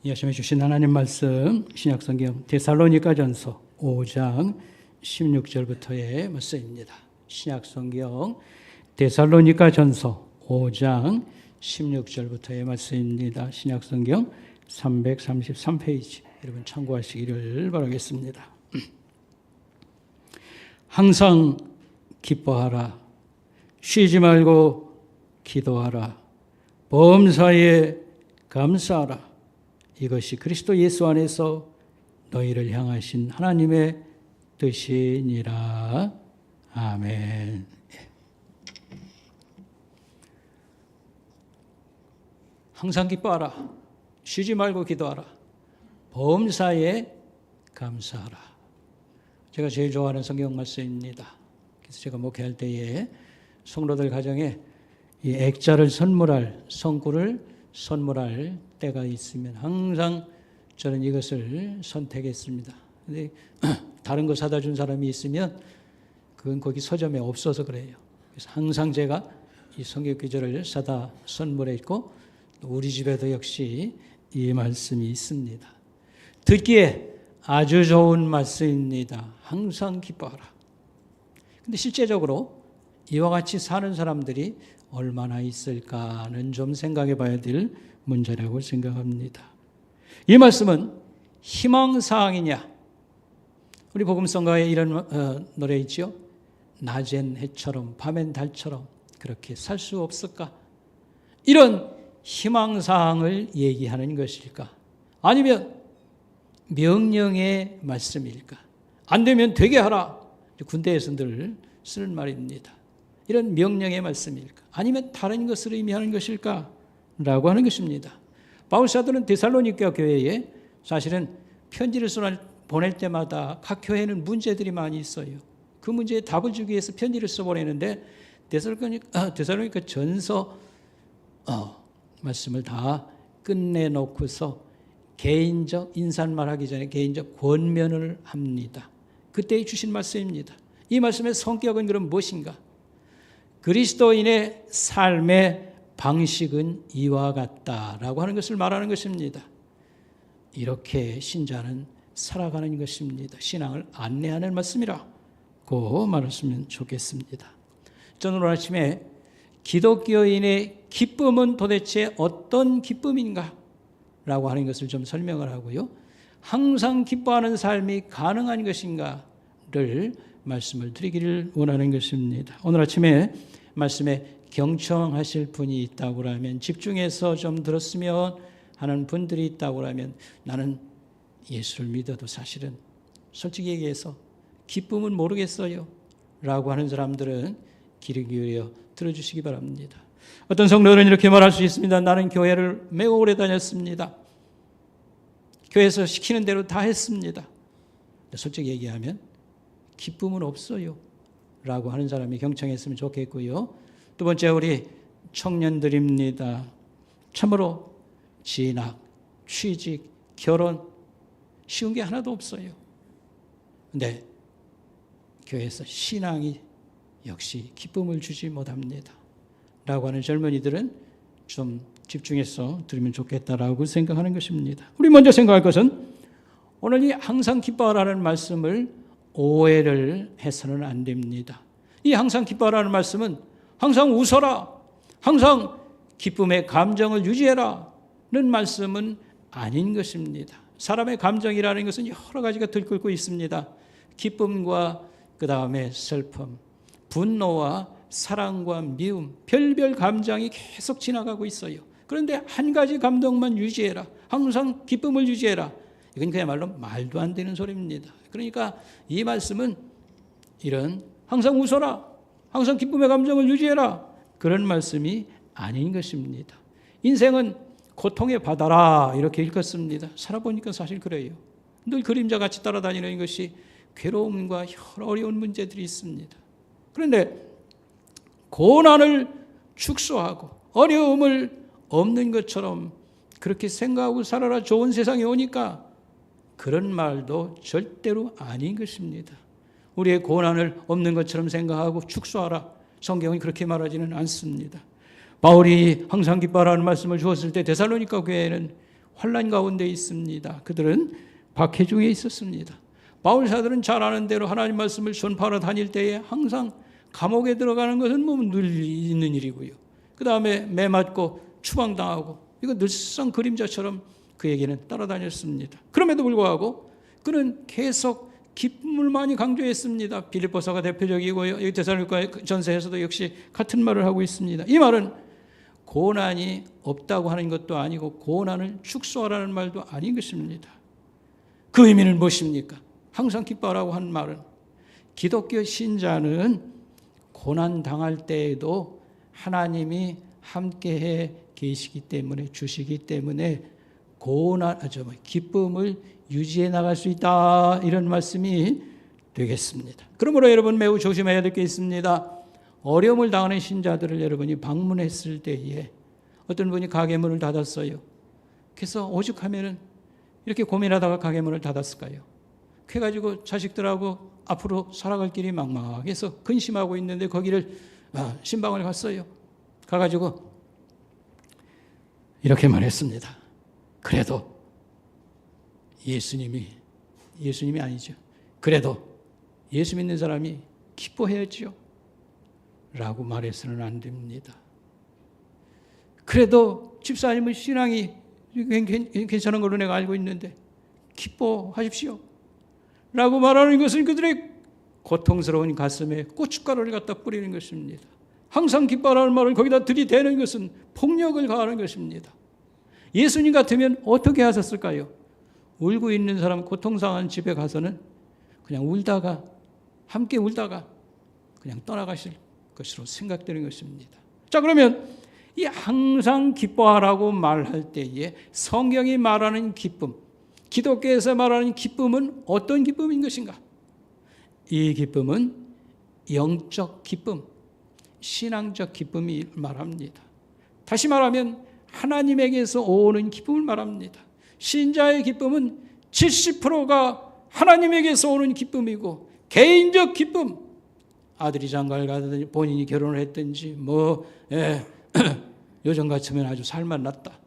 말씀해 주신 하나님 말씀 신약성경 데살로니가전서 5장 16절부터의 말씀입니다. 신약성경 데살로니가전서 5장 16절부터의 말씀입니다. 신약성경 333페이지 여러분 참고하시기를 바라겠습니다. 항상 기뻐하라. 쉬지 말고 기도하라. 범사에 감사하라. 이것이 그리스도 예수 안에서 너희를 향하신 하나님의 뜻이니라. 아멘. 항상 기뻐하라. 쉬지 말고 기도하라. 범사에 감사하라. 제가 제일 좋아하는 성경 말씀입니다. 그래서 제가 목회할 때에 성도들 가정에 이 액자를 선물할, 성구를 선물할 때가 있으면 항상 저는 이것을 선택했습니다. 근데 다른 거 사다 준 사람이 있으면 그건 거기 서점에 없어서 그래요. 그래서 항상 제가 이 성경 구절을 사다 선물했고 우리 집에도 역시 이 말씀이 있습니다. 듣기에 아주 좋은 말씀입니다. 항상 기뻐하라. 근데 실제적으로 이와 같이 사는 사람들이 얼마나 있을까는 좀 생각해 봐야 될 문제라고 생각합니다. 이 말씀은 희망사항이냐? 우리 복음성가에 이런 노래 있죠? 낮엔 해처럼 밤엔 달처럼 그렇게 살 수 없을까? 이런 희망사항을 얘기하는 것일까? 아니면 명령의 말씀일까? 안 되면 되게 하라. 군대에서 늘 쓰는 말입니다. 이런 명령의 말씀일까? 아니면 다른 것을 의미하는 것일까? 라고 하는 것입니다. 바울 사도는 데살로니가 교회에 사실은 편지를 보낼 때마다 각 교회는 문제들이 많이 있어요. 그 문제에 답을 주기 위해서 편지를 써보내는데 데살로니가 전서 말씀을 다 끝내놓고서 개인적 인사말 하기 전에 개인적 권면을 합니다. 그때 주신 말씀입니다. 이 말씀의 성격은 그럼 무엇인가? 그리스도인의 삶의 방식은 이와 같다라고 하는 것을 말하는 것입니다. 이렇게 신자는 살아가는 것입니다. 신앙을 안내하는 말씀이라고 말했으면 좋겠습니다. 저는 오늘 아침에 기독교인의 기쁨은 도대체 어떤 기쁨인가? 라고 하는 것을 좀 설명을 하고요. 항상 기뻐하는 삶이 가능한 것인가를 말씀을 드리기를 원하는 것입니다. 오늘 아침에 말씀에 경청하실 분이 있다고 하면 집중해서 좀 들었으면 하는 분들이 있다고 하면 나는 예수를 믿어도 사실은 솔직히 얘기해서 기쁨은 모르겠어요 라고 하는 사람들은 귀를 기울여 들어주시기 바랍니다. 어떤 성도들은 이렇게 말할 수 있습니다. 나는 교회를 매우 오래 다녔습니다. 교회에서 시키는 대로 다 했습니다. 솔직히 얘기하면 기쁨은 없어요 라고 하는 사람이 경청했으면 좋겠고요. 두 번째 우리 청년들입니다. 참으로 진학, 취직, 결혼 쉬운 게 하나도 없어요. 근데 교회에서 신앙이 역시 기쁨을 주지 못합니다 라고 하는 젊은이들은 좀 집중해서 들으면 좋겠다라고 생각하는 것입니다. 우리 먼저 생각할 것은 오늘 이 항상 기뻐하라는 말씀을 오해를 해서는 안 됩니다. 이 항상 기뻐하라는 말씀은 항상 웃어라, 항상 기쁨의 감정을 유지해라는 말씀은 아닌 것입니다. 사람의 감정이라는 것은 여러 가지가 들끓고 있습니다. 기쁨과 그 다음에 슬픔, 분노와 사랑과 미움, 별별 감정이 계속 지나가고 있어요. 그런데 한 가지 감동만 유지해라, 항상 기쁨을 유지해라. 이건 그야말로 말도 안 되는 소리입니다. 그러니까 이 말씀은 이런 항상 웃어라, 항상 기쁨의 감정을 유지해라 그런 말씀이 아닌 것입니다. 인생은 고통의 바다라 이렇게 읽었습니다. 살아보니까 사실 그래요. 늘 그림자같이 따라다니는 것이 괴로움과 여러 어려운 문제들이 있습니다. 그런데 고난을 축소하고 어려움을 없는 것처럼 그렇게 생각하고 살아라 좋은 세상이 오니까 그런 말도 절대로 아닌 것입니다. 우리의 고난을 없는 것처럼 생각하고 축소하라. 성경은 그렇게 말하지는 않습니다. 바울이 항상 기뻐하라는 말씀을 주었을 때 데살로니가 교회는 환난 가운데 있습니다. 그들은 박해 중에 있었습니다. 바울 사도는 잘 아는 대로 하나님 말씀을 전파하러 다닐 때에 항상 감옥에 들어가는 것은 뭐 늘 있는 일이고요. 그 다음에 매 맞고 추방당하고 이거 늘상 그림자처럼 그에게는 따라다녔습니다. 그럼에도 불구하고 그는 계속 기쁨을 많이 강조했습니다. 빌립보서가 대표적이고요. 데살로니가 전서에서도 역시 같은 말을 하고 있습니다. 이 말은 고난이 없다고 하는 것도 아니고 고난을 축소하라는 말도 아닌 것입니다. 그 의미는 무엇입니까? 항상 기뻐하라고 하는 말은 기독교 신자는 고난 당할 때에도 하나님이 함께해 계시기 때문에 주시기 때문에 기쁨을 유지해 나갈 수 있다, 이런 말씀이 되겠습니다. 그러므로 여러분 매우 조심해야 될 게 있습니다. 어려움을 당하는 신자들을 여러분이 방문했을 때에 어떤 분이 가게 문을 닫았어요. 그래서 오죽하면은 이렇게 고민하다가 가게 문을 닫았을까요? 그래가지고 자식들하고 앞으로 살아갈 길이 막막해서 근심하고 있는데 거기를 신방을 갔어요. 가가지고 이렇게 말했습니다. 그래도 예수님이 아니죠. 그래도 예수 믿는 사람이 기뻐해야지요 라고 말해서는 안 됩니다. 그래도 집사님의 신앙이 괜찮은 걸로 내가 알고 있는데 기뻐하십시오 라고 말하는 것은 그들의 고통스러운 가슴에 고춧가루를 갖다 뿌리는 것입니다. 항상 기뻐하라는 말을 거기다 들이대는 것은 폭력을 가하는 것입니다. 예수님 같으면 어떻게 하셨을까요? 울고 있는 사람, 고통상한 집에 가서는 그냥 함께 울다가 그냥 떠나가실 것으로 생각되는 것입니다. 자, 그러면 이 항상 기뻐하라고 말할 때에 성경이 말하는 기쁨, 기독교에서 말하는 기쁨은 어떤 기쁨인 것인가? 이 기쁨은 영적 기쁨, 신앙적 기쁨이 말합니다. 다시 말하면 하나님에게서 오는 기쁨을 말합니다. 신자의 기쁨은 70%가 하나님에게서 오는 기쁨이고 개인적 기쁨, 아들이 장가를 가든지 본인이 결혼을 했든지 요즘 같으면 아주 살만 났다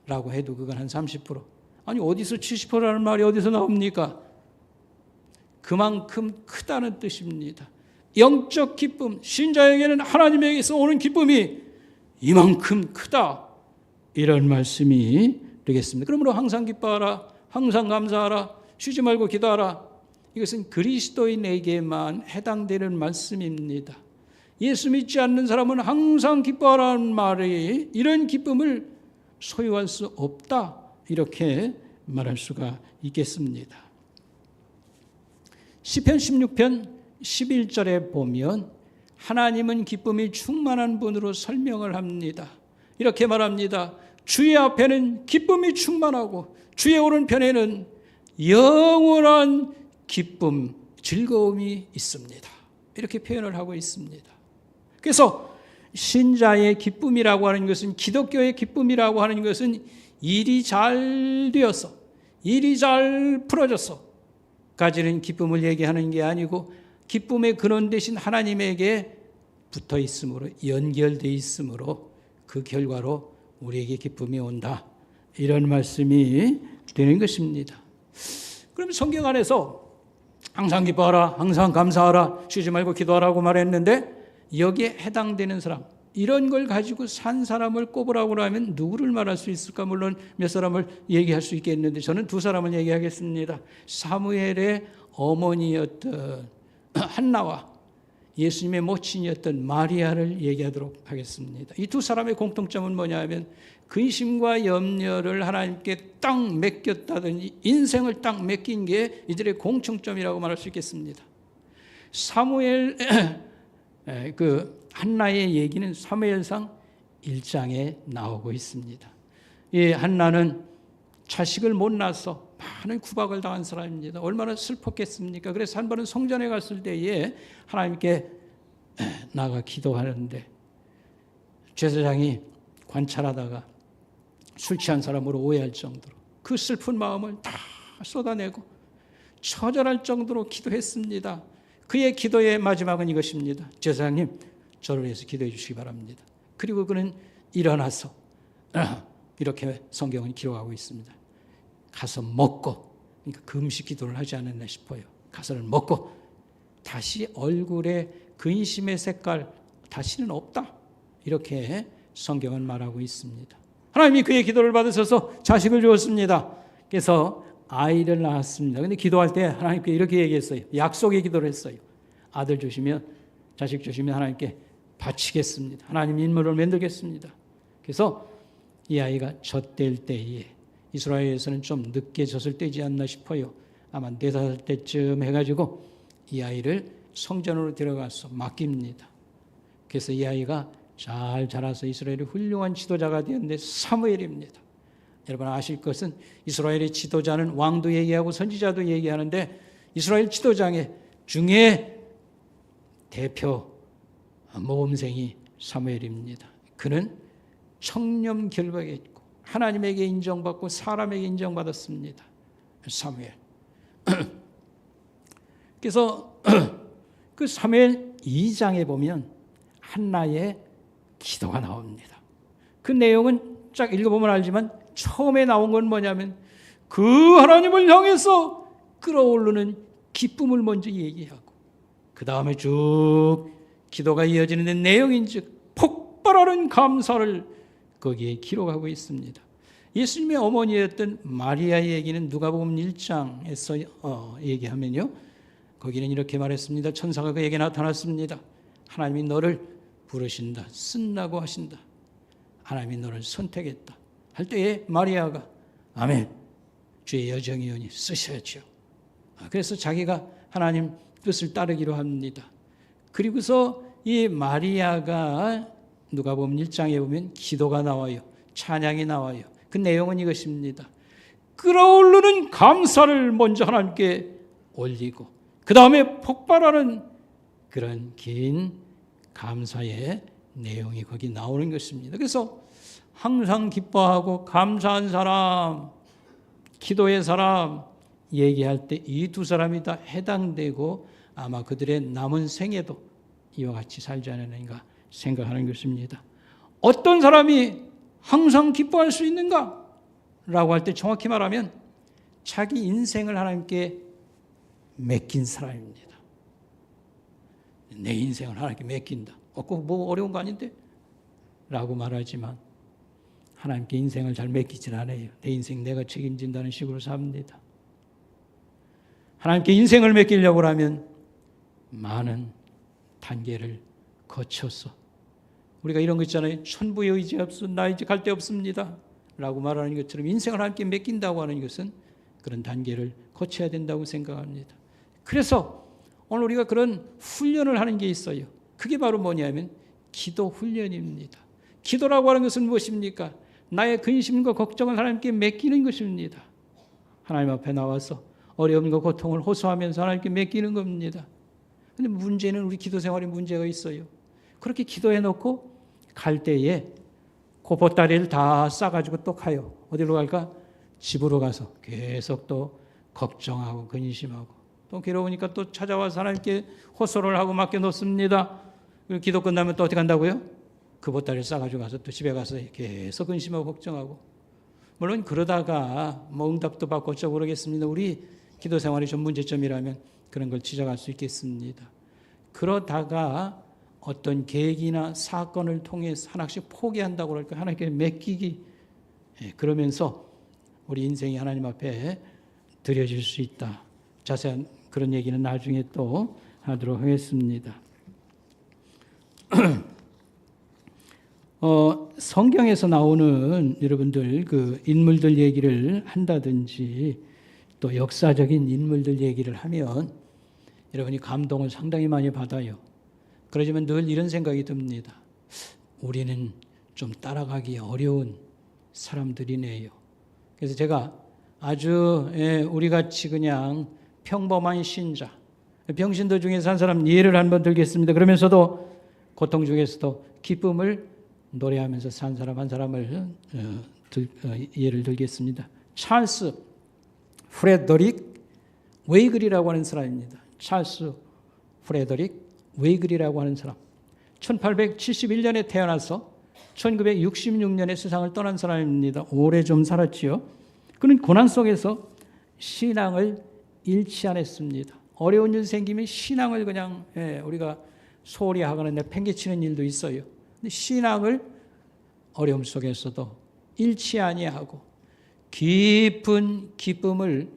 라고 해도 그건 한 30%. 아니 어디서 70%라는 말이 어디서 나옵니까? 그만큼 크다는 뜻입니다. 영적 기쁨, 신자에게는 하나님에게서 오는 기쁨이 이만큼 크다, 이런 말씀이 되겠습니다. 그러므로 항상 기뻐하라, 항상 감사하라, 쉬지 말고 기도하라. 이것은 그리스도인에게만 해당되는 말씀입니다. 예수 믿지 않는 사람은 항상 기뻐하라는 말이 이런 기쁨을 소유할 수 없다, 이렇게 말할 수가 있겠습니다. 시편 16편 11절에 보면 하나님은 기쁨이 충만한 분으로 설명을 합니다. 이렇게 말합니다. 주의 앞에는 기쁨이 충만하고 주의 오른편에는 영원한 기쁨, 즐거움이 있습니다. 이렇게 표현을 하고 있습니다. 그래서 신자의 기쁨이라고 하는 것은, 기독교의 기쁨이라고 하는 것은 일이 잘 되어서, 일이 잘 풀어져서 가지는 기쁨을 얘기하는 게 아니고 기쁨의 근원 대신 하나님에게 붙어 있으므로, 연결되어 있으므로 그 결과로 우리에게 기쁨이 온다, 이런 말씀이 되는 것입니다. 그럼 성경 안에서 항상 기뻐하라, 항상 감사하라, 쉬지 말고 기도하라고 말했는데 여기에 해당되는 사람, 이런 걸 가지고 산 사람을 꼽으라고 하면 누구를 말할 수 있을까? 물론 몇 사람을 얘기할 수 있겠는데 저는 두 사람을 얘기하겠습니다. 사무엘의 어머니였던 한나와 예수님의 모친이었던 마리아를 얘기하도록 하겠습니다. 이 두 사람의 공통점은 뭐냐면 근심과 염려를 하나님께 딱 맡겼다든지 인생을 딱 맡긴 게 이들의 공통점이라고 말할 수 있겠습니다. 사무엘 한나의 얘기는 사무엘상 1장에 나오고 있습니다. 이 한나는 자식을 못 낳아서 많은 구박을 당한 사람입니다. 얼마나 슬펐겠습니까? 그래서 한 번은 성전에 갔을 때에 하나님께 나가 기도하는데 제사장이 관찰하다가 술 취한 사람으로 오해할 정도로 그 슬픈 마음을 다 쏟아내고 처절할 정도로 기도했습니다. 그의 기도의 마지막은 이것입니다. 제사장님, 저를 위해서 기도해 주시기 바랍니다. 그리고 그는 일어나서 이렇게 성경은 기록하고 있습니다. 가서 먹고, 그러니까 금식 기도를 하지 않았나 싶어요. 가서는 먹고 다시 얼굴에 근심의 색깔 다시는 없다. 이렇게 성경은 말하고 있습니다. 하나님이 그의 기도를 받으셔서 자식을 주었습니다. 그래서 아이를 낳았습니다. 그런데 기도할 때 하나님께 이렇게 얘기했어요. 약속의 기도를 했어요. 아들 주시면, 자식 주시면 하나님께 바치겠습니다. 하나님 인물을 만들겠습니다. 그래서 이 아이가 젖될 때에, 이스라엘에서는 좀 늦게 젖을 때지 않나 싶어요. 아마 4-5살 때쯤 해가지고 이 아이를 성전으로 데려가서 맡깁니다. 그래서 이 아이가 잘 자라서 이스라엘의 훌륭한 지도자가 되었는데 사무엘입니다. 여러분 아실 것은 이스라엘의 지도자는 왕도 얘기하고 선지자도 얘기하는데 이스라엘 지도자 중에 대표 모범생이 사무엘입니다. 그는 청렴결박했고 하나님에게 인정받고 사람에게 인정받았습니다. 사무엘. 그래서 그 사무엘 2장에 보면 한나의 기도가 나옵니다. 그 내용은 쫙 읽어보면 알지만 처음에 나온 건 뭐냐면 그 하나님을 향해서 끌어오르는 기쁨을 먼저 얘기하고 그 다음에 쭉 기도가 이어지는 내용인즉 폭발하는 감사를 거기에 기록하고 있습니다. 예수님의 어머니였던 마리아의 얘기는 누가복음 1장에서 얘기하면요. 거기는 이렇게 말했습니다. 천사가 그에게 나타났습니다. 하나님이 너를 부르신다. 쓴다고 하신다. 하나님이 너를 선택했다. 할 때에 마리아가 아멘. 주의 여정이오니 쓰셔야죠. 그래서 자기가 하나님 뜻을 따르기로 합니다. 그리고서 이 마리아가 누가복음 1장에 보면 기도가 나와요. 찬양이 나와요. 그 내용은 이것입니다. 끌어오르는 감사를 먼저 하나님께 올리고 그 다음에 폭발하는 그런 긴 감사의 내용이 거기 나오는 것입니다. 그래서 항상 기뻐하고 감사한 사람, 기도의 사람 얘기할 때 이 두 사람이 다 해당되고 아마 그들의 남은 생에도 이와 같이 살지 않았는가 생각하는 것입니다. 어떤 사람이 항상 기뻐할 수 있는가? 라고 할 때 정확히 말하면 자기 인생을 하나님께 맡긴 사람입니다. 내 인생을 하나님께 맡긴다. 꼭 뭐 어려운 거 아닌데? 라고 말하지만 하나님께 인생을 잘 맡기질 않아요. 내 인생 내가 책임진다는 식으로 삽니다. 하나님께 인생을 맡기려고 하면 많은 단계를 거쳐서 우리가 이런 거 있잖아요. 천부의 의지 없어 나 이제 갈 데 없습니다. 라고 말하는 것처럼 인생을 하나님께 맡긴다고 하는 것은 그런 단계를 거쳐야 된다고 생각합니다. 그래서 오늘 우리가 그런 훈련을 하는 게 있어요. 그게 바로 뭐냐면 기도 훈련입니다. 기도라고 하는 것은 무엇입니까? 나의 근심과 걱정을 하나님께 맡기는 것입니다. 하나님 앞에 나와서 어려움과 고통을 호소하면서 하나님께 맡기는 겁니다. 그런데 문제는 우리 기도 생활에 문제가 있어요. 그렇게 기도해 놓고 갈 때에 그 보따리를 다 싸가지고 또 가요. 어디로 갈까? 집으로 가서 계속 또 걱정하고 근심하고 또 괴로우니까 또 찾아와서 하나님께 호소를 하고 맡겨놓습니다. 기도 끝나면 또 어디 간다고요? 그 보따리를 싸가지고 가서 또 집에 가서 계속 근심하고 걱정하고 물론 그러다가 뭐 응답도 받고 어쩌고 그러겠습니다. 우리 기도 생활이 좀 문제점이라면 그런 걸 지적할 수 있겠습니다. 그러다가 어떤 계기나 사건을 통해서 하나씩 포기한다고 할까 하나님께 맡기기 그러면서 우리 인생이 하나님 앞에 드려질 수 있다. 자세한 그런 얘기는 나중에 또 하도록 하겠습니다. 성경에서 나오는 여러분들 그 인물들 얘기를 한다든지 또 역사적인 인물들 얘기를 하면 여러분이 감동을 상당히 많이 받아요. 그러지만 늘 이런 생각이 듭니다. 우리는 좀 따라가기 어려운 사람들이네요. 그래서 제가 아주 우리같이 그냥 평범한 신자, 병신들 중에서 한 사람 예를 한번 들겠습니다. 그러면서도 고통 중에서도 기쁨을 노래하면서 산 사람 한 사람을 예를 들겠습니다. 찰스 프레더릭 웨이글이라고 하는 사람입니다. 찰스 프레더릭 웨이글이라고 하는 사람. 1871년에 태어나서 1966년에 세상을 떠난 사람입니다. 오래 좀 살았지요. 그는 고난 속에서 신앙을 잃지 않았습니다. 어려운 일 생기면 신앙을 그냥 우리가 소홀히 하거나 팽개치는 일도 있어요. 근데 신앙을 어려움 속에서도 잃지 아니하고 깊은 기쁨을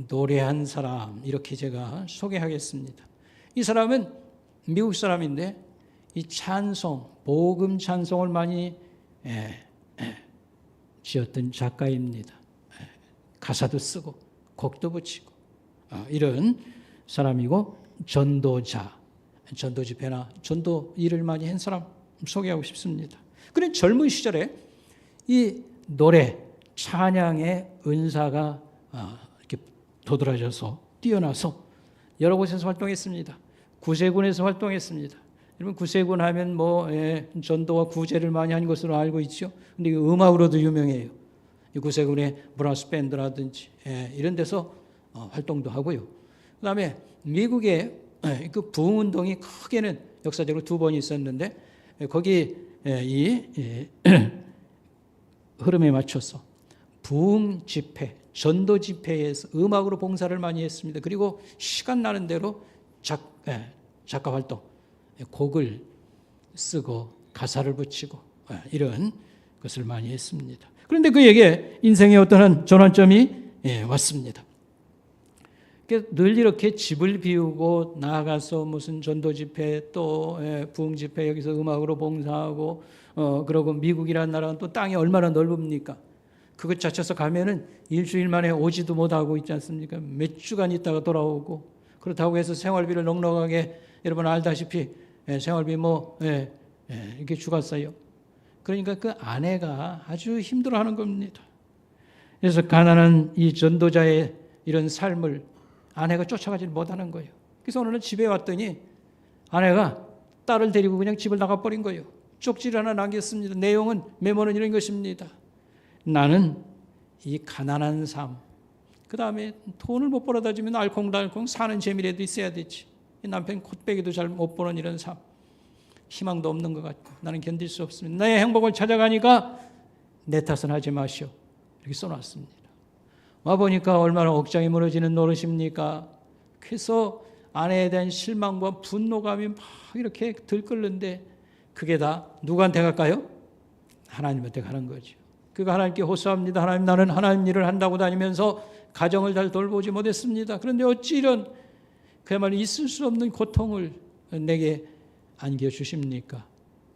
노래한 사람, 이렇게 제가 소개하겠습니다. 이 사람은 미국 사람인데 이 찬송, 복음 찬송을 많이 지었던 작가입니다. 가사도 쓰고 곡도 붙이고 이런 사람이고, 전도자, 전도 집회나 전도 일을 많이 한 사람 소개하고 싶습니다. 그런 젊은 시절에 이 노래, 찬양의 은사가 이렇게 도드라져서 뛰어나서 여러 곳에서 활동했습니다. 구세군에서 활동했습니다. 여러분, 구세군 하면 전도와 구제를 많이 한 것으로 알고 있죠. 근데 음악으로도 유명해요. 이 구세군의 브라스 밴드라든지 이런 데서 활동도 하고요. 그 다음에 미국의 그 부흥운동이 크게는 역사적으로 두 번 있었는데, 거기 이 흐름에 맞춰서 부흥 집회, 전도 집회에서 음악으로 봉사를 많이 했습니다. 그리고 시간 나는 대로 작가 활동, 곡을 쓰고 가사를 붙이고 이런 것을 많이 했습니다. 그런데 그에게 인생의 어떤 전환점이 왔습니다. 늘 이렇게 집을 비우고 나가서 무슨 전도 집회 또 부흥 집회 여기서 음악으로 봉사하고 그러고 미국이라는 나라는 또 땅이 얼마나 넓습니까? 그것 자체에서 가면은 일주일 만에 오지도 못하고 있지 않습니까? 몇 주간 있다가 돌아오고, 그렇다고 해서 생활비를 넉넉하게, 여러분 알다시피 생활비 이렇게 주갔어요. 그러니까 그 아내가 아주 힘들어하는 겁니다. 그래서 가난한 이 전도자의 이런 삶을 아내가 쫓아가지 못하는 거예요. 그래서 오늘은 집에 왔더니 아내가 딸을 데리고 그냥 집을 나가버린 거예요. 쪽지를 하나 남겼습니다. 내용은, 메모는 이런 것입니다. 나는 이 가난한 삶, 그 다음에 돈을 못 벌어다 주면 알콩달콩 사는 재미라도 있어야 되지. 남편 콧배기도 잘 못 보는 이런 삶, 희망도 없는 것 같고 나는 견딜 수 없습니다. 나의 행복을 찾아가니까 내 탓은 하지 마시오. 이렇게 써놨습니다. 와보니까 얼마나 억장이 무너지는 노릇입니까? 그래서 아내에 대한 실망과 분노감이 막 이렇게 들끓는데, 그게 다 누구한테 갈까요? 하나님한테 가는 거죠. 그가 하나님께 호소합니다. 하나님, 나는 하나님 일을 한다고 다니면서 가정을 잘 돌보지 못했습니다. 그런데 어찌 이런 그야말로 있을 수 없는 고통을 내게 안겨주십니까?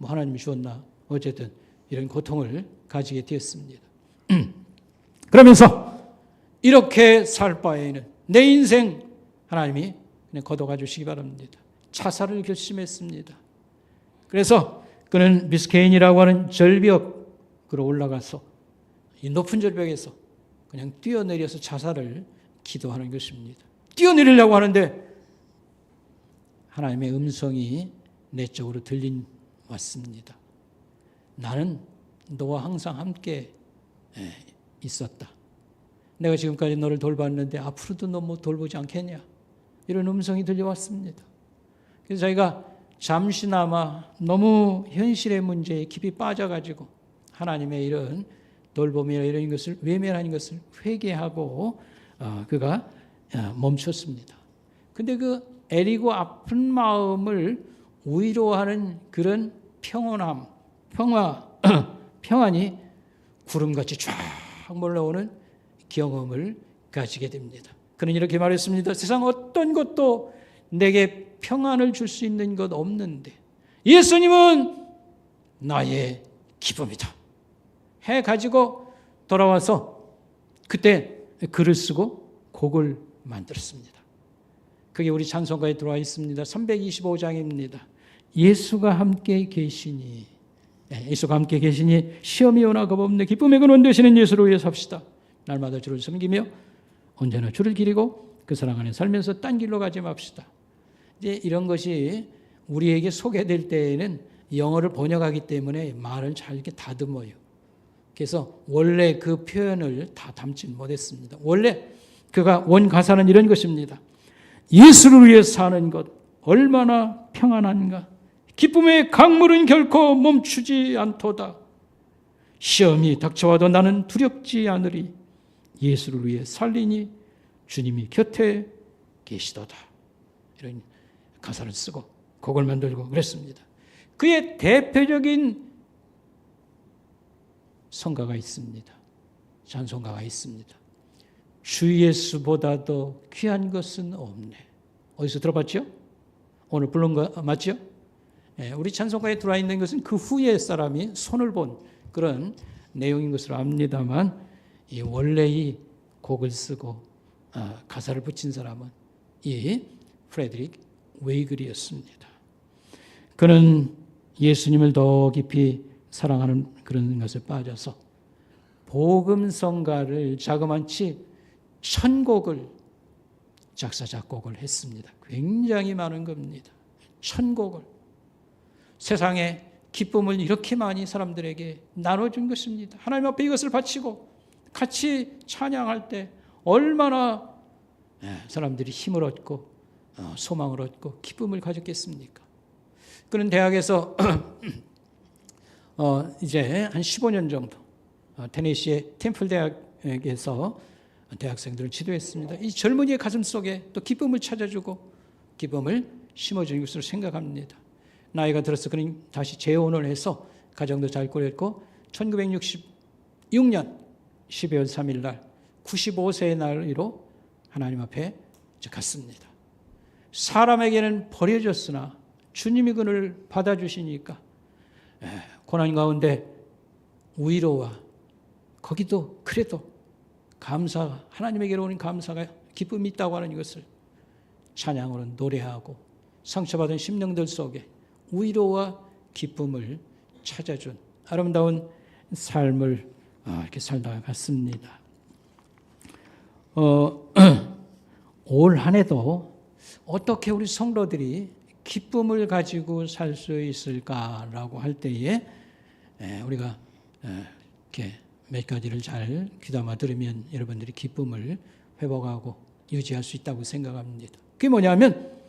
하나님이 주었나? 어쨌든 이런 고통을 가지게 되었습니다. 그러면서 이렇게 살 바에는 내 인생 하나님이 그냥 걷어가 주시기 바랍니다. 자살을 결심했습니다. 그래서 그는 비스케인이라고 하는 절벽으로 올라가서 이 높은 절벽에서 그냥 뛰어내려서 자살을 기도하는 것입니다. 뛰어내리려고 하는데 하나님의 음성이 내 쪽으로 들린 왔습니다. 나는 너와 항상 함께 있었다. 내가 지금까지 너를 돌봤는데 앞으로도 너 돌보지 않겠냐? 이런 음성이 들려왔습니다. 그래서 저희가 잠시나마 너무 현실의 문제에 깊이 빠져가지고 하나님의 이런 돌봄이나 이런 것을 외면하는 것을 회개하고 그가 멈췄습니다. 근데 그 애리고 아픈 마음을 위로하는 그런 평온함, 평안이 구름같이 쫙 몰려오는 경험을 가지게 됩니다. 그는 이렇게 말했습니다. 세상 어떤 것도 내게 평안을 줄 수 있는 것 없는데 예수님은 나의 기쁨이다. 해가지고 돌아와서 그때 글을 쓰고 곡을 만들었습니다. 그게 우리 찬송가에 들어와 있습니다. 325장입니다. 예수가 함께 계시니, 예수가 함께 계시니 시험이 오나 겁없네. 기쁨의 근원 되시는 예수를 위해 삽시다. 날마다 주를 섬기며 언제나 주를 기리고 그 사랑 안에 살면서 딴 길로 가지 맙시다. 이제 이런 것이 우리에게 소개될 때에는 영어를 번역하기 때문에 말을 잘 이렇게 다듬어요. 그래서 원래 그 표현을 다 담지 못했습니다. 원래 그가 원 가사는 이런 것입니다. 예수를 위해 사는 것 얼마나 평안한가. 기쁨의 강물은 결코 멈추지 않도다. 시험이 닥쳐와도 나는 두렵지 않으리. 예수를 위해 살리니 주님이 곁에 계시도다. 이런 가사를 쓰고 곡을 만들고 그랬습니다. 그의 대표적인 성가가 있습니다. 찬송가가 있습니다. 주 예수보다도 귀한 것은 없네. 어디서 들어봤죠? 오늘 부른 거 맞죠? 우리 찬송가에 들어와 있는 것은 그 후에 사람이 손을 본 그런 내용인 것으로 압니다만, 이 원래 이 곡을 쓰고 가사를 붙인 사람은 이 프레드릭 웨이글이었습니다. 그는 예수님을 더 깊이 사랑하는 그런 것에 빠져서 복음성가를 자그마치 1000곡을 작사 작곡을 했습니다. 굉장히 많은 겁니다. 1000곡을. 세상에 기쁨을 이렇게 많이 사람들에게 나눠준 것입니다. 하나님 앞에 이것을 바치고 같이 찬양할 때 얼마나 사람들이 힘을 얻고 소망을 얻고 기쁨을 가졌겠습니까? 그는 대학에서 이제 한 15년 정도 테네시의 템플 대학에서 대학생들을 지도했습니다. 이 젊은이의 가슴 속에 또 기쁨을 찾아주고 기쁨을 심어주는 것으로 생각합니다. 나이가 들어서 그는 다시 재혼을 해서 가정도 잘 꾸렸고 1966년 12월 3일 날 95세의 나이로 하나님 앞에 갔습니다. 사람에게는 버려졌으나 주님이 그를 받아주시니까 고난 가운데 위로와 거기도 그래도 감사, 하나님에게로 오는 감사가 기쁨이 있다고 하는 것을 찬양으로 노래하고 상처받은 심령들 속에 위로와 기쁨을 찾아준 아름다운 삶을 이렇게 살다가 갔습니다. 올 한 해도 어떻게 우리 성도들이 기쁨을 가지고 살 수 있을까라고 할 때에 우리가 이렇게 몇 가지를 잘 귀담아 들으면 여러분들이 기쁨을 회복하고 유지할 수 있다고 생각합니다. 그게 뭐냐면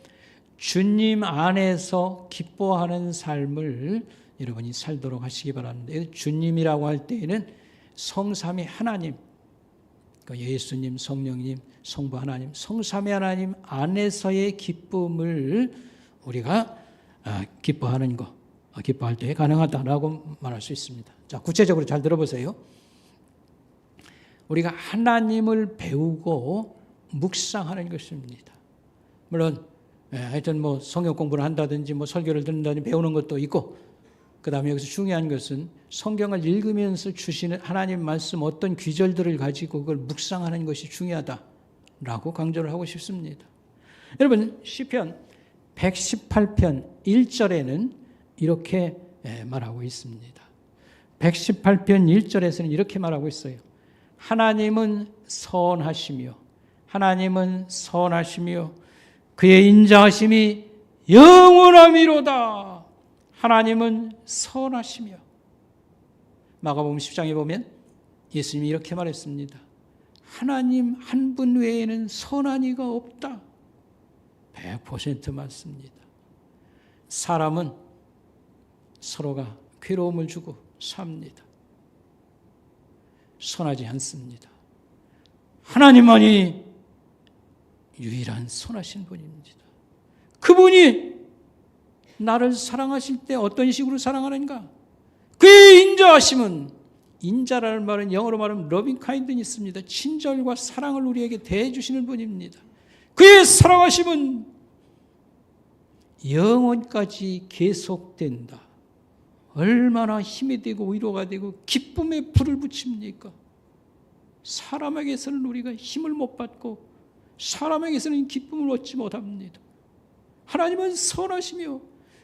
주님 안에서 기뻐하는 삶을 여러분이 살도록 하시기 바랍니다. 주님이라고 할 때에는 성삼위 하나님, 그러니까 예수님, 성령님, 성부 하나님, 성삼위 하나님 안에서의 기쁨을 우리가 기뻐하는 것, 기뻐할 때 가능하다라고 말할 수 있습니다. 자, 구체적으로 잘 들어보세요. 우리가 하나님을 배우고 묵상하는 것입니다. 물론 하여튼 뭐 성경 공부를 한다든지 뭐 설교를 듣는다든지 배우는 것도 있고, 그 다음에 여기서 중요한 것은 성경을 읽으면서 주시는 하나님 말씀 어떤 귀절들을 가지고 그걸 묵상하는 것이 중요하다라고 강조를 하고 싶습니다. 여러분 시편 118편 1절에는 이렇게 말하고 있습니다. 118편 1절에서는 이렇게 말하고 있어요. 하나님은 선하시며 하나님은 선하시며 그의 인자하심이 영원하미로다. 하나님은 선하시며. 마가복음 10장에 보면 예수님이 이렇게 말했습니다. 하나님 한 분 외에는 선한 이가 없다. 100% 맞습니다. 사람은 서로가 괴로움을 주고 삽니다. 선하지 않습니다. 하나님만이 유일한 선하신 분입니다. 그분이 나를 사랑하실 때 어떤 식으로 사랑하는가? 그의 인자하심은, 인자라는 말은 영어로 말하면 러빙 카인드니 있습니다. 친절과 사랑을 우리에게 대해주시는 분입니다. 그의 사랑하심은 영원까지 계속된다. 얼마나 힘이 되고 위로가 되고 기쁨의 불을 붙입니까? 사람에게서는 우리가 힘을 못 받고 사람에게서는 기쁨을 얻지 못합니다. 하나님은 선하시며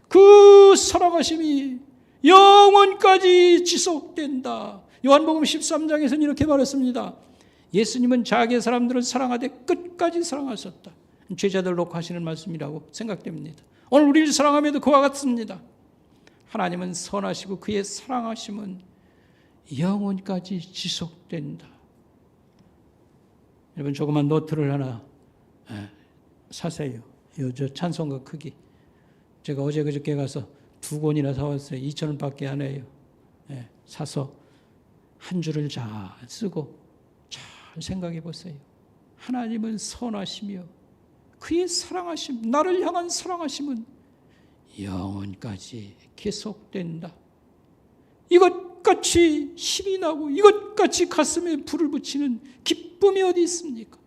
그 사랑하심이 영원까지 지속된다. 요한복음 13장에서는 이렇게 말했습니다. 예수님은 자기의 사람들을 사랑하되 끝까지 사랑하셨다. 제자들 놓고 하시는 말씀이라고 생각됩니다. 오늘 우리를 사랑함에도 그와 같습니다. 하나님은 선하시고 그의 사랑하심은 영원까지 지속된다. 여러분 조그만 노트를 하나 사세요. 저 찬송가 크기. 제가 어제 그저께 가서 2권이나 사왔어요. 2,000원밖에 안 해요. 사서 한 줄을 잘 쓰고 잘 생각해 보세요. 하나님은 선하시며 그의 사랑하심, 나를 향한 사랑하심은 영원까지 계속된다. 이것같이 힘이 나고 이것같이 가슴에 불을 붙이는 기쁨이 어디 있습니까?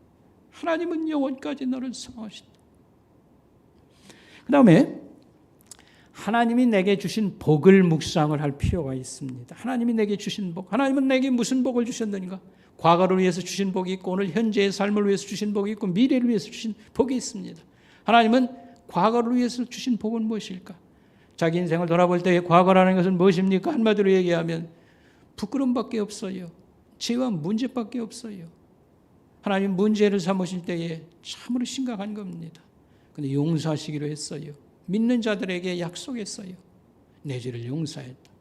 하나님은 영원까지 나를 사랑하신다. 그 다음에 하나님이 내게 주신 복을 묵상을 할 필요가 있습니다. 하나님이 내게 주신 복, 하나님은 내게 무슨 복을 주셨는가? 과거를 위해서 주신 복이 있고 오늘 현재의 삶을 위해서 주신 복이 있고 미래를 위해서 주신 복이 있습니다. 하나님은 과거를 위해서 주신 복은 무엇일까? 자기 인생을 돌아볼 때 과거라는 것은 무엇입니까? 한마디로 얘기하면 부끄러움밖에 없어요. 죄와 문제밖에 없어요. 하나님 문제를 삼으실 때에 참으로 심각한 겁니다. 그런데 용서하시기로 했어요. 믿는 자들에게 약속했어요. 내 죄를 용서했다.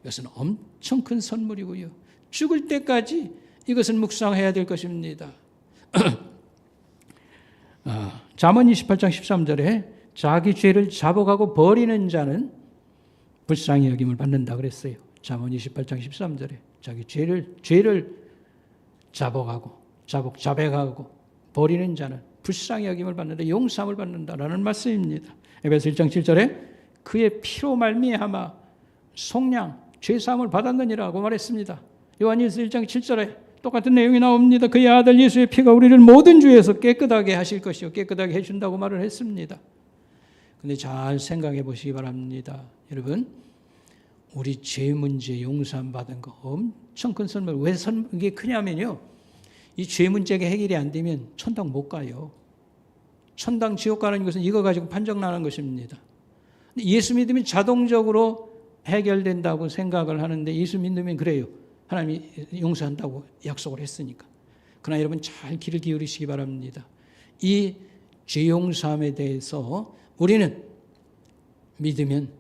이것은 엄청 큰 선물이고요. 죽을 때까지 이것은 묵상해야 될 것입니다. 잠언 28장 13절에 자기 죄를 자복하고 버리는 자는 불쌍히 여김을 받는다 그랬어요. 잠언 28장 13절에 자기 죄를 자백하고 버리는 자는 불쌍히 여김을 받는다, 용서함을 받는다라는 말씀입니다. 에베소 1장 7절에 그의 피로 말미암아 속량 죄사함을 받았느니라고 말했습니다. 요한일서 1장 7절에 똑같은 내용이 나옵니다. 그의 아들 예수의 피가 우리를 모든 죄에서 깨끗하게 하실 것이요 깨끗하게 해준다고 말을 했습니다. 그런데 잘 생각해 보시기 바랍니다. 여러분, 우리 죄 문제 용서함 받은 거 엄청 큰 선물. 왜 이게 크냐면요, 이 죄 문제가 해결이 안 되면 천당 못 가요. 천당 지옥 가는 것은 이거 가지고 판정나는 것입니다. 예수 믿으면 자동적으로 해결된다고 생각을 하는데 예수 믿으면 그래요. 하나님이 용서한다고 약속을 했으니까. 그러나 여러분 잘 귀를 기울이시기 바랍니다. 이 죄 용서함에 대해서 우리는 믿으면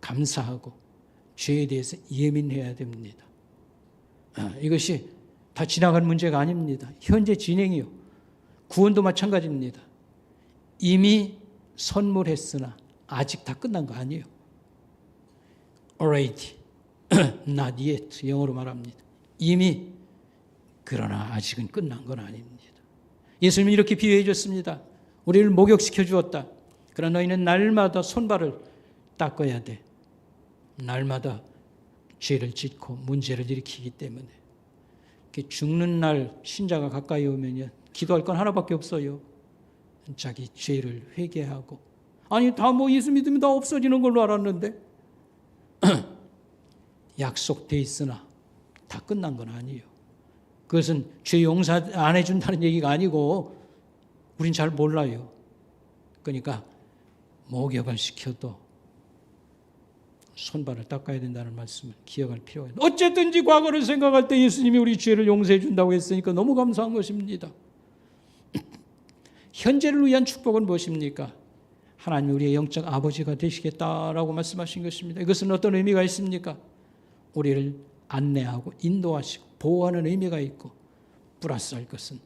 감사하고 죄에 대해서 예민해야 됩니다. 이것이 다 지나간 문제가 아닙니다. 현재 진행이요. 구원도 마찬가지입니다. 이미 선물했으나 아직 다 끝난 거 아니에요. Already, not yet 영어로 말합니다. 이미, 그러나 아직은 끝난 건 아닙니다. 예수님이 이렇게 비유해 줬습니다. 우리를 목욕시켜 주었다. 그러나 너희는 날마다 손발을 닦아야 돼. 날마다 죄를 짓고 문제를 일으키기 때문에. 죽는 날 신자가 가까이 오면요, 기도할 건 하나밖에 없어요. 자기 죄를 회개하고. 아니 다 뭐 예수 믿으면 다 없어지는 걸로 알았는데 약속돼 있으나 다 끝난 건 아니에요. 그것은 죄 용서 안 해준다는 얘기가 아니고 우린 잘 몰라요. 그러니까 목욕을 시켜도 손발을 닦아야 된다는 말씀을 기억할 필요가 있습니다. 어쨌든지 과거를 생각할 때 예수님이 우리 죄를 용서해 준다고 했으니까 너무 감사한 것입니다. 현재를 위한 축복은 무엇입니까? 하나님이 우리의 영적 아버지가 되시겠다라고 말씀하신 것입니다. 이것은 어떤 의미가 있습니까? 우리를 안내하고 인도하시고 보호하는 의미가 있고, 플러스할 것은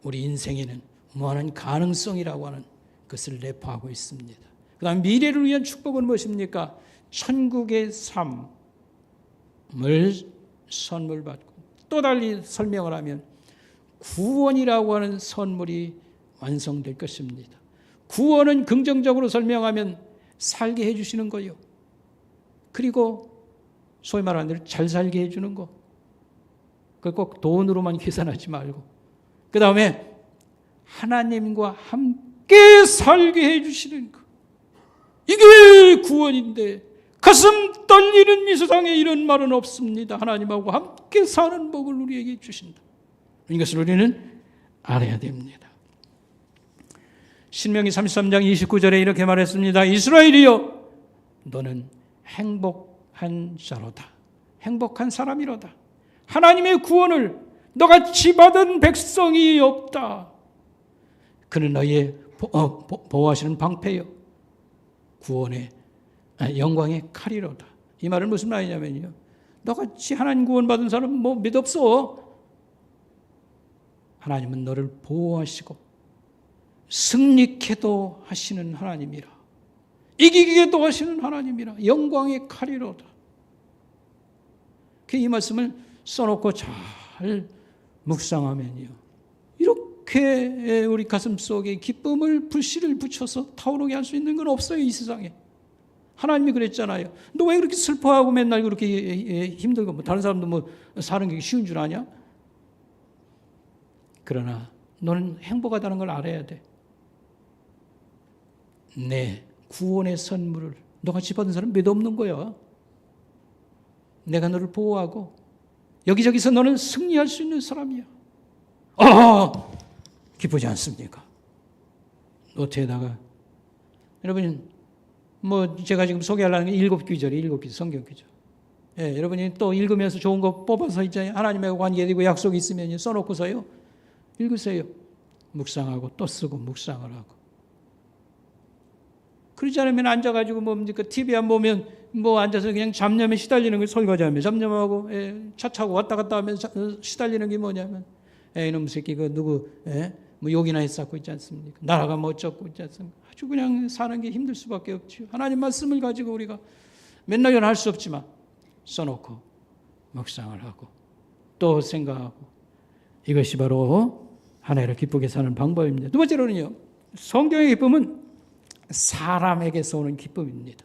우리 인생에는 무한한 가능성이라고 하는 것을 내포하고 있습니다. 그 다음 미래를 위한 축복은 무엇입니까? 천국의 삶을 선물받고, 또 달리 설명을 하면 구원이라고 하는 선물이 완성될 것입니다. 구원은 긍정적으로 설명하면 살게 해주시는 거요. 그리고 소위 말하는 대로 잘 살게 해주는 거. 그걸 꼭 돈으로만 계산하지 말고. 그 다음에 하나님과 함께 살게 해주시는 거. 이게 구원인데 가슴 떨리는 이 세상에 이런 말은 없습니다. 하나님하고 함께 사는 복을 우리에게 주신다. 이것을 우리는 알아야 됩니다. 신명기 33장 29절에 이렇게 말했습니다. 이스라엘이여, 너는 행복한 자로다. 행복한 사람이로다. 하나님의 구원을 너같이 받은 백성이 없다. 그는 너희의 보호하시는 방패요, 구원의 영광의 칼이로다. 이 말은 무슨 말이냐면요, 너같이 하나님 구원 받은 사람은 뭐 몇 없어. 하나님은 너를 보호하시고 승리케도 하시는 하나님이라, 이기게도 하시는 하나님이라, 영광의 칼이로다. 이 말씀을 써놓고 잘 묵상하면요, 이렇게 우리 가슴 속에 기쁨을 불씨를 붙여서 타오르게 할 수 있는 건 없어요, 이 세상에. 하나님이 그랬잖아요. 너 왜 그렇게 슬퍼하고 맨날 그렇게 힘들고, 뭐 다른 사람도 뭐 사는 게 쉬운 줄 아냐? 그러나 너는 행복하다는 걸 알아야 돼. 내 구원의 선물을 너같이 받은 사람 몇 없는 거야. 내가 너를 보호하고 여기저기서 너는 승리할 수 있는 사람이야. 기쁘지 않습니까? 노트에다가 여러분, 뭐 제가 지금 소개하려는 게 7귀절이 7귀절, 성경 귀절. 예, 여러분이 또 읽으면서 좋은 거 뽑아서 있잖아요. 하나님의 관계되고 약속이 있으면 써놓고서요, 읽으세요. 묵상하고 또 쓰고 묵상을 하고. 그러지 않으면 앉아가지고 뭡니까? TV 안 보면 뭐 앉아서 그냥 잡념에 시달리는 걸 설거지하며 잡념하고, 차 타고 왔다 갔다 하면서 시달리는 게 뭐냐면, 이놈 새끼 그 누구 뭐 욕이나 했었고 있지 않습니까? 나라가 뭐 어쩌고 있지 않습니까? 아주 그냥 사는 게 힘들 수밖에 없죠. 하나님 말씀을 가지고 우리가 맨날 할 수 없지만 써놓고 묵상을 하고 또 생각하고, 이것이 바로 하나님을 기쁘게 사는 방법입니다. 두 번째로는요, 성경의 기쁨은 사람에게서 오는 기쁨입니다.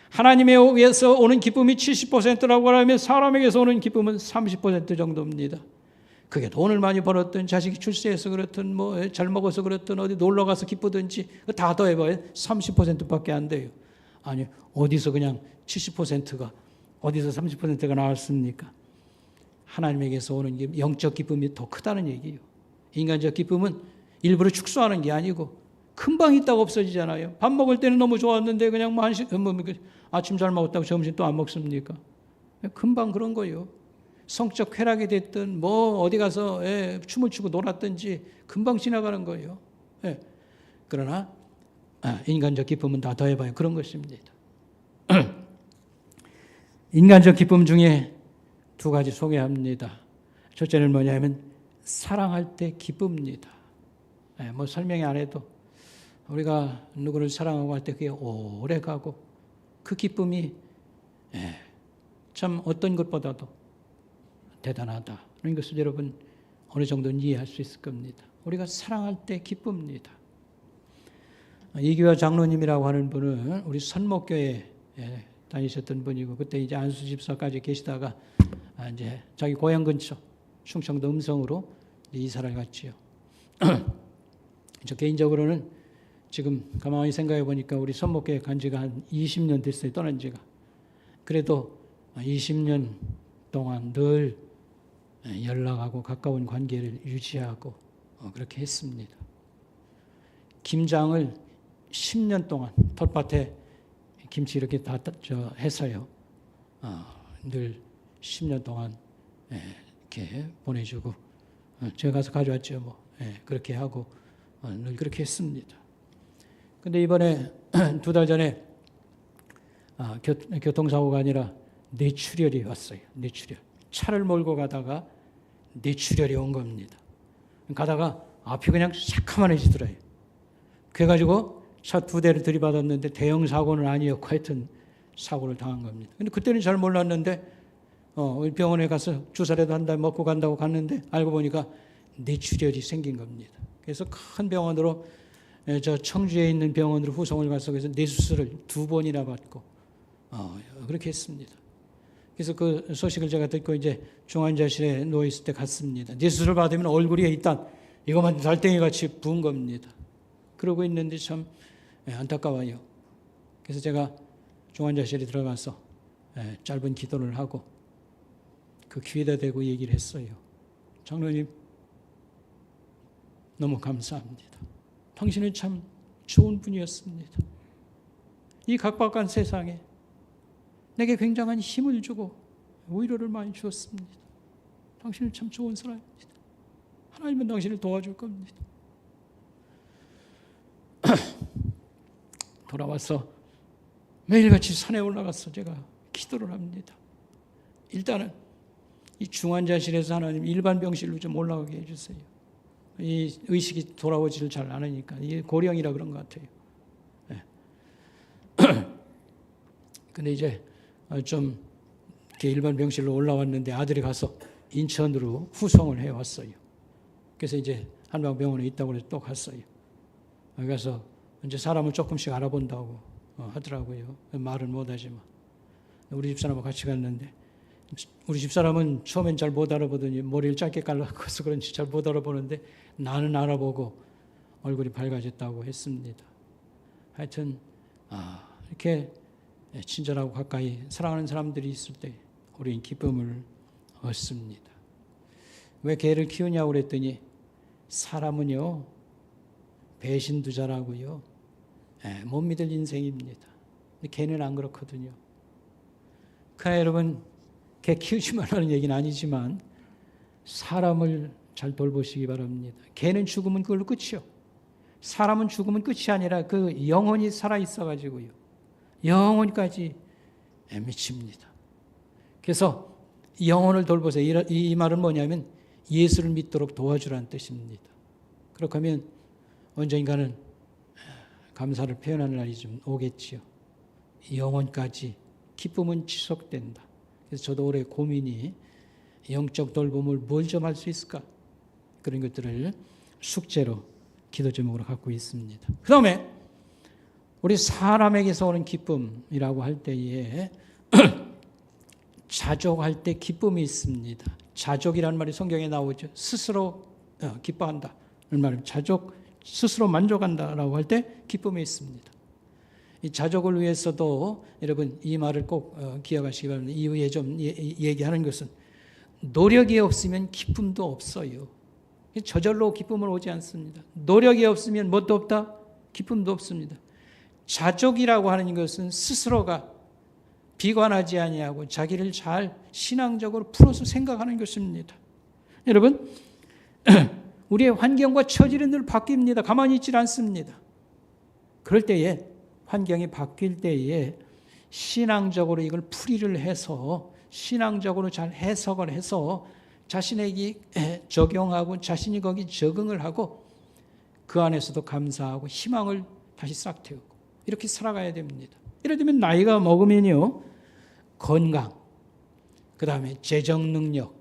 하나님에게서 오는 기쁨이 70%라고 하면 사람에게서 오는 기쁨은 30% 정도입니다. 그게 돈을 많이 벌었든 자식이 출세해서 그렇든 뭐 잘 먹어서 그렇든 어디 놀러 가서 기쁘든지 다 더해봐야 30%밖에 안 돼요. 아니, 어디서 그냥 70%가 어디서 30%가 나왔습니까? 하나님에게서 오는 게 영적 기쁨이 더 크다는 얘기예요. 인간적 기쁨은 일부러 축소하는 게 아니고 금방 있다가 없어지잖아요. 밥 먹을 때는 너무 좋았는데 그냥 뭐 아침 잘 먹었다고 점심 또 안 먹습니까? 금방 그런 거예요. 성적 쾌락이 됐든 뭐 어디 가서 춤을 추고 놀았든지 금방 지나가는 거예요. 그러나 인간적 기쁨은 다 더해봐요. 그런 것입니다. 인간적 기쁨 중에 두 가지 소개합니다. 첫째는 뭐냐면 사랑할 때 기쁩니다. 뭐 설명이 안 해도 우리가 누구를 사랑하고 할 때 그게 오래 가고 그 기쁨이 참 어떤 것보다도 대단하다. 그런 것을 여러분 어느 정도는 이해할 수 있을 겁니다. 우리가 사랑할 때 기쁩니다. 이기화 장로님이라고 하는 분은 우리 선목교에 다니셨던 분이고, 그때 이제 안수 집사까지 계시다가 이제 자기 고향 근처 충청도 음성으로 이사를 갔지요. 저 개인적으로는 지금 가만히 생각해 보니까 우리 선목교에 간 지가 한 20년 됐어요. 떠난 지가. 그래도 20년 동안 늘 연락하고 가까운 관계를 유지하고 그렇게 했습니다. 김장을 10년 동안 텃밭에 김치 이렇게 다 해서요, 늘 10년 동안 이렇게 보내주고, 제가 가서 가져왔죠. 뭐 그렇게 하고 늘 그렇게 했습니다. 근데 이번에 2달 전에 교통사고가 아니라 뇌출혈이 왔어요. 뇌출혈. 차를 몰고 가다가 뇌출혈이 온 겁니다. 가다가 앞이 그냥 새카만해지더래요. 그래가지고 차 2대를 들이받았는데 대형 사고는 아니었고 하여튼 사고를 당한 겁니다. 근데 그때는 잘 몰랐는데 병원에 가서 주사라도 한 달 먹고 간다고 갔는데 알고 보니까 뇌출혈이 생긴 겁니다. 그래서 큰 병원으로, 저 청주에 있는 병원으로 후송을 가서 그래서 뇌수술을 2번이나 받고 그렇게 했습니다. 그래서 그 소식을 제가 듣고 이제 중환자실에 누워 있을 때 갔습니다. 뇌수술 받으면 얼굴이 일단 이것만 달덩이같이 부은 겁니다. 그러고 있는데 참 안타까워요. 그래서 제가 중환자실에 들어가서 짧은 기도를 하고 그 귀에다 대고 얘기를 했어요. 장로님, 너무 감사합니다. 당신은 참 좋은 분이었습니다. 이 각박한 세상에 내게 굉장한 힘을 주고 위로를 많이 주었습니다. 당신은 참 좋은 사람입니다. 하나님은 당신을 도와줄 겁니다. 돌아와서 매일같이 산에 올라가서 제가 기도를 합니다. 일단은 이 중환자실에서 하나님 일반 병실로 좀 올라가게 해주세요. 이 의식이 돌아오지를 잘 않으니까 이게 고령이라 그런 것 같아요. 근데 이제 좀 이렇게 일반 병실로 올라왔는데 아들이 가서 인천으로 후송을 해왔어요. 그래서 이제 한방병원에 있다고 해서 또 갔어요. 가서 이제 사람을 조금씩 알아본다고 하더라고요. 말은 못하지만. 우리 집사람하고 같이 갔는데 우리 집사람은 처음엔 잘 못 알아보더니 머리를 짧게 잘라서 그런지 잘 못 알아보는데 나는 알아보고 얼굴이 밝아졌다고 했습니다. 하여튼 이렇게 친절하고 가까이 사랑하는 사람들이 있을 때 우리는 기쁨을 얻습니다. 왜 개를 키우냐고 그랬더니 사람은요 배신도 잘하고요 못 믿을 인생입니다. 근데 개는 안 그렇거든요. 그러나 여러분 개 키우지 말라는 얘기는 아니지만 사람을 잘 돌보시기 바랍니다. 개는 죽으면 그걸로 끝이요. 사람은 죽으면 끝이 아니라 그 영혼이 살아있어가지고요. 영혼까지 미칩니다. 그래서 영혼을 돌보세요. 이 말은 뭐냐면 예수를 믿도록 도와주라는 뜻입니다. 그렇게 하면 언젠가는 감사를 표현하는 날이 좀 오겠지요. 영혼까지 기쁨은 지속된다. 그래서 저도 올해 고민이 영적 돌봄을 뭘 좀 할 수 있을까? 그런 것들을 숙제로 기도 제목으로 갖고 있습니다. 그 다음에 우리 사람에게서 오는 기쁨이라고 할 때에 자족할 때 기쁨이 있습니다. 자족이라는 말이 성경에 나오죠. 스스로 기뻐한다. 말은 자족, 스스로 만족한다라고 할 때 기쁨이 있습니다. 이 자족을 위해서도 여러분 이 말을 꼭 기억하시기 바랍니다. 이후에 좀 얘기하는 것은 노력이 없으면 기쁨도 없어요. 저절로 기쁨을 오지 않습니다. 노력이 없으면 뭣도 없다? 기쁨도 없습니다. 자족이라고 하는 것은 스스로가 비관하지 아니하고 자기를 잘 신앙적으로 풀어서 생각하는 것입니다. 여러분 우리의 환경과 처지는 늘 바뀝니다. 가만히 있질 않습니다. 그럴 때에 환경이 바뀔 때에 신앙적으로 이걸 풀이를 해서 신앙적으로 잘 해석을 해서 자신에게 적용하고 자신이 거기 적응을 하고 그 안에서도 감사하고 희망을 다시 싹 틔우고 이렇게 살아가야 됩니다. 예를 들면 나이가 먹으면요 건강, 그 다음에 재정 능력,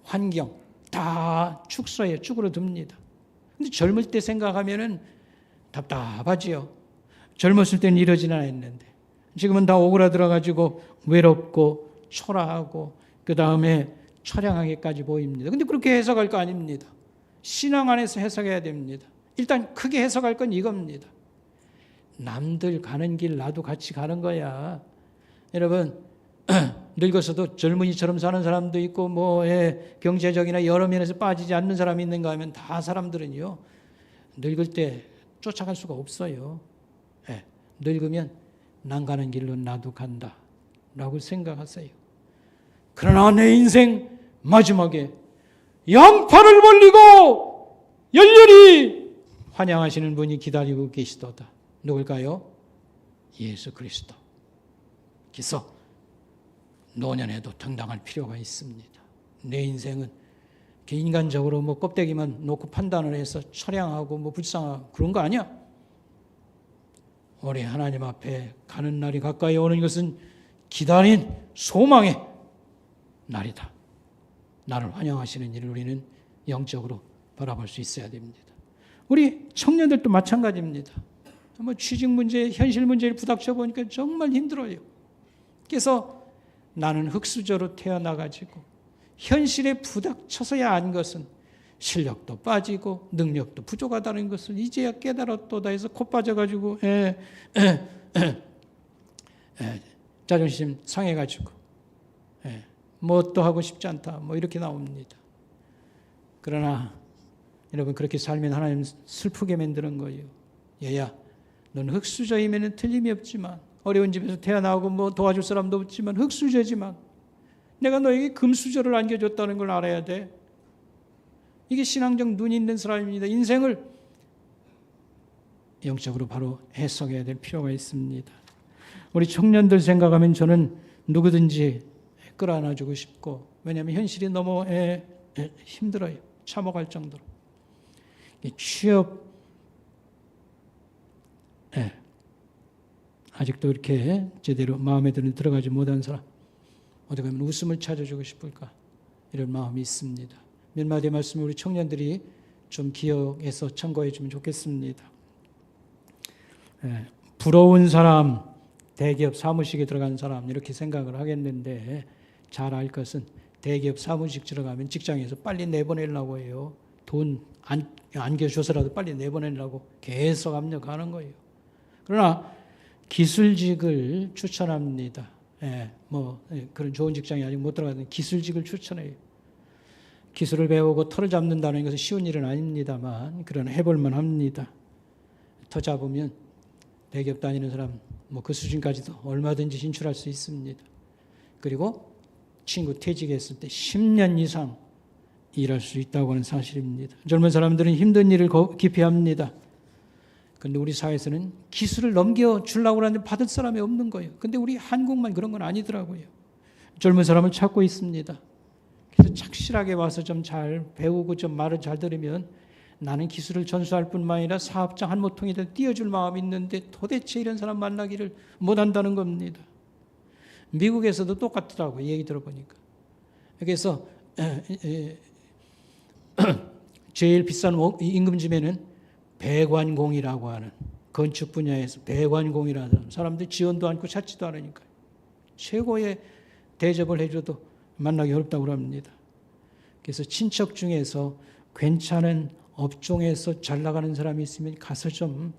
환경 다 축소해요. 쭈그러듭니다. 근데 젊을 때 생각하면은 답답하지요. 젊었을 때는 이러지는 않았는데 지금은 다 오그라들어가지고 외롭고 초라하고 그 다음에 처량하게까지 보입니다. 근데 그렇게 해석할 거 아닙니다. 신앙 안에서 해석해야 됩니다. 일단 크게 해석할 건 이겁니다. 남들 가는 길 나도 같이 가는 거야. 여러분 늙어서도 젊은이처럼 사는 사람도 있고 경제적이나 여러 면에서 빠지지 않는 사람이 있는가 하면 다 사람들은요 늙을 때 쫓아갈 수가 없어요. 늙으면 난 가는 길로 나도 간다 라고 생각하세요. 그러나 내 인생 마지막에 양팔을 벌리고 열렬히 환영하시는 분이 기다리고 계시도다. 누굴까요? 예수 그리스도. 그래서 노년에도 당당할 필요가 있습니다. 내 인생은 인간적으로 껍데기만 놓고 판단을 해서 처량하고 불쌍하고 그런 거 아니야. 올해 하나님 앞에 가는 날이 가까이 오는 것은 기다린 소망의 날이다. 나를 환영하시는 일을 우리는 영적으로 바라볼 수 있어야 됩니다. 우리 청년들도 마찬가지입니다. 취직 문제, 현실 문제를 부닥쳐 보니까 정말 힘들어요. 그래서 나는 흙수저로 태어나가지고 현실에 부닥쳐서야 안 것은 실력도 빠지고 능력도 부족하다는 것을 이제야 깨달았도다 해서 코 빠져가지고 자존심 상해가지고 뭣도 하고 싶지 않다 이렇게 나옵니다. 그러나 여러분 그렇게 살면 하나님 슬프게 만드는 거예요. 얘야 넌 흙수저이면 틀림이 없지만 어려운 집에서 태어나고 도와줄 사람도 없지만 흙수저지만 내가 너에게 금수저를 안겨줬다는 걸 알아야 돼. 이게 신앙적 눈이 있는 사람입니다. 인생을 영적으로 바로 해석해야 될 필요가 있습니다. 우리 청년들 생각하면 저는 누구든지 끌어안아주고 싶고 왜냐하면 현실이 너무 힘들어요. 참혹할 정도로. 취업 아직도 이렇게 제대로 마음에 들어가지 못한 사람 어디 가면 웃음을 찾아주고 싶을까? 이런 마음이 있습니다. 몇 마디 말씀 우리 청년들이 좀 기억해서 참고해 주면 좋겠습니다. 부러운 사람, 대기업 사무직에 들어간 사람 이렇게 생각을 하겠는데 잘 알 것은 대기업 사무직 들어가면 직장에서 빨리 내보내려고 해요. 돈 안겨줘서라도 빨리 내보내려고 계속 압력하는 거예요. 그러나 기술직을 추천합니다. 그런 좋은 직장이 아직 못 들어가는 기술직을 추천해요. 기술을 배우고 터를 잡는다는 것은 쉬운 일은 아닙니다만 그러나 해볼만 합니다. 터 잡으면 대기업 다니는 사람 그 수준까지도 얼마든지 진출할 수 있습니다. 그리고 친구 퇴직했을 때 10년 이상 일할 수 있다고 하는 사실입니다. 젊은 사람들은 힘든 일을 기피합니다. 그런데 우리 사회에서는 기술을 넘겨주려고 하는데 받을 사람이 없는 거예요. 그런데 우리 한국만 그런 건 아니더라고요. 젊은 사람을 찾고 있습니다. 그래서 착실하게 와서 좀 잘 배우고 좀 말을 잘 들으면 나는 기술을 전수할 뿐만 아니라 사업장 한 모퉁이를 띄워줄 마음이 있는데 도대체 이런 사람 만나기를 못한다는 겁니다. 미국에서도 똑같더라고요. 얘기 들어보니까. 그래서 제일 비싼 임금집에는 배관공이라고 하는 건축 분야에서 배관공이라는 사람들이 지원도 않고 찾지도 않으니까 최고의 대접을 해줘도 만나기 어렵다고 합니다. 그래서 친척 중에서 괜찮은 업종에서 잘 나가는 사람이 있으면 가서 좀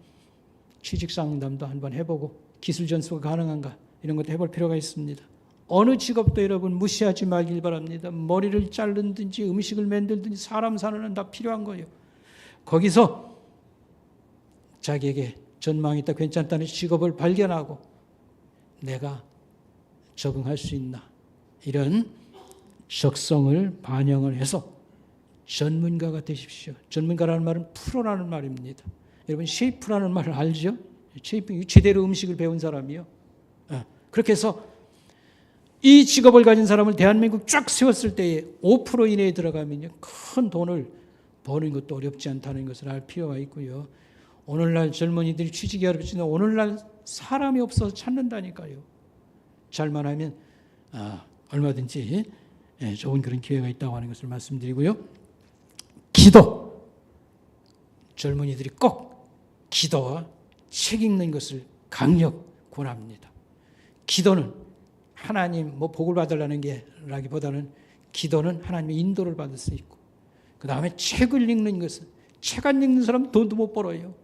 취직 상담도 한번 해보고 기술 전수가 가능한가 이런 것도 해볼 필요가 있습니다. 어느 직업도 여러분 무시하지 말길 바랍니다. 머리를 자르든지 음식을 만들든지 사람 사는 한 다 필요한 거예요. 거기서 자기에게 전망이 있다 괜찮다는 직업을 발견하고 내가 적응할 수 있나 이런 적성을 반영을 해서 전문가가 되십시오. 전문가라는 말은 프로라는 말입니다. 여러분 셰프라는 말을 알죠? 셰프 제대로 음식을 배운 사람이요. 그렇게 해서 이 직업을 가진 사람을 대한민국 쫙 세웠을 때에 5% 이내에 들어가면요 큰 돈을 버는 것도 어렵지 않다는 것을 알 필요가 있고요. 오늘날 젊은이들이 취직이 어렵지만 오늘날 사람이 없어서 찾는다니까요. 잘만 하면 얼마든지 좋은 그런 기회가 있다고 하는 것을 말씀드리고요. 기도. 젊은이들이 꼭 기도와 책 읽는 것을 강력 권합니다. 기도는 하나님 복을 받으려는 게라기보다는 기도는 하나님의 인도를 받을 수 있고 그 다음에 책을 읽는 것은 책 안 읽는 사람은 돈도 못 벌어요.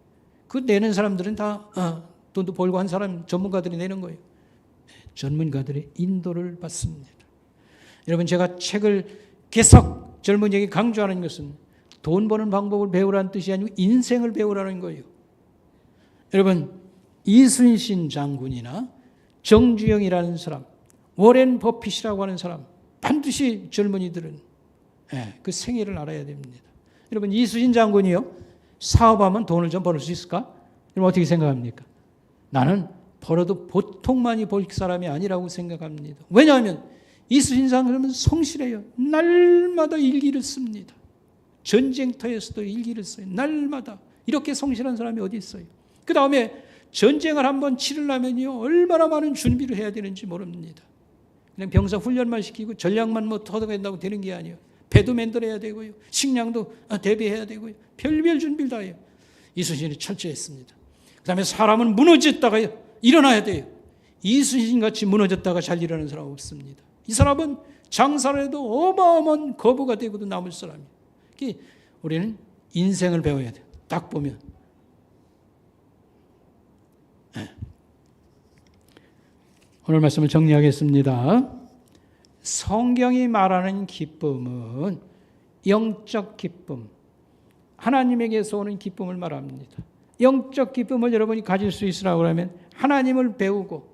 그 내는 사람들은 다 돈도 벌고 한 사람 전문가들이 내는 거예요. 전문가들의 인도를 받습니다. 여러분 제가 책을 계속 젊은이에게 강조하는 것은 돈 버는 방법을 배우라는 뜻이 아니고 인생을 배우라는 거예요. 여러분 이순신 장군이나 정주영이라는 사람, 워렌 버핏이라고 하는 사람 반드시 젊은이들은 그 생애를 알아야 됩니다. 여러분 이순신 장군이요 사업하면 돈을 좀 벌 수 있을까? 여러분 어떻게 생각합니까? 나는 벌어도 보통 많이 벌 사람이 아니라고 생각합니다. 왜냐하면 이순신 장군은 성실해요. 날마다 일기를 씁니다. 전쟁터에서도 일기를 써요. 날마다. 이렇게 성실한 사람이 어디 있어요? 그 다음에 전쟁을 한번 치르려면요 얼마나 많은 준비를 해야 되는지 모릅니다. 그냥 병사 훈련만 시키고 전략만 터득한다고 되는 게 아니에요. 배도 만들어야 되고요. 식량도 대비해야 되고요. 별별 준비를 다 해요. 이순신이 철저했습니다. 그 다음에 사람은 무너졌다가 일어나야 돼요. 이순신같이 무너졌다가 잘 일어나는 사람 없습니다. 이 사람은 장사를 해도 어마어마한 거부가 되고도 남을 사람이에요. 우리는 인생을 배워야 돼요. 딱 보면. 오늘 말씀을 정리하겠습니다. 성경이 말하는 기쁨은 영적 기쁨, 하나님에게서 오는 기쁨을 말합니다. 영적 기쁨을 여러분이 가질 수 있으라고 하면 하나님을 배우고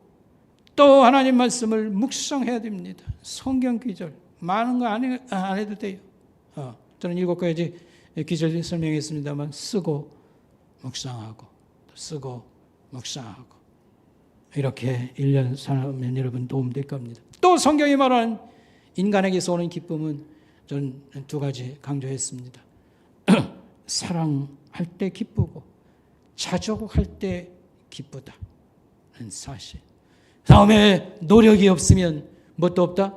또 하나님 말씀을 묵상해야 됩니다. 성경 기절 많은 거 안 해도 돼요. 저는 7가지 기절 설명했습니다만 쓰고 묵상하고 쓰고 묵상하고 이렇게 1년 살면 여러분 도움될 겁니다. 또 성경이 말하는 인간에게서 오는 기쁨은 저는 2가지 강조했습니다. 사랑할 때 기쁘고 자족할 때 기쁘다는 사실. 다음에 노력이 없으면 뭣도 없다?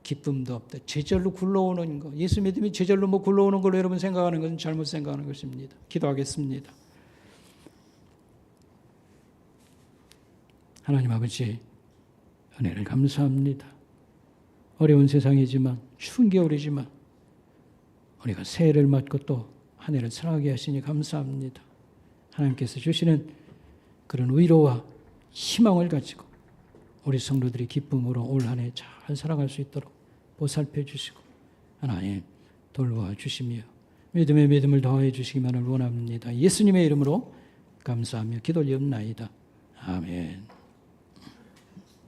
기쁨도 없다. 제절로 굴러오는 것. 예수 믿음이 제절로 뭐 굴러오는 걸로 여러분 생각하는 것은 잘못 생각하는 것입니다. 기도하겠습니다. 하나님 아버지, 은혜를 감사합니다. 어려운 세상이지만, 추운 겨울이지만 우리가 새해를 맞고 또 한 해를 살아가게 하시니 감사합니다. 하나님께서 주시는 그런 위로와 희망을 가지고 우리 성도들이 기쁨으로 올 한 해 잘 살아갈 수 있도록 보살펴 주시고 하나님 돌보아 주시며 믿음의 믿음을 더해 주시기만을 원합니다. 예수님의 이름으로 감사하며 기도 올리옵나이다. 아멘.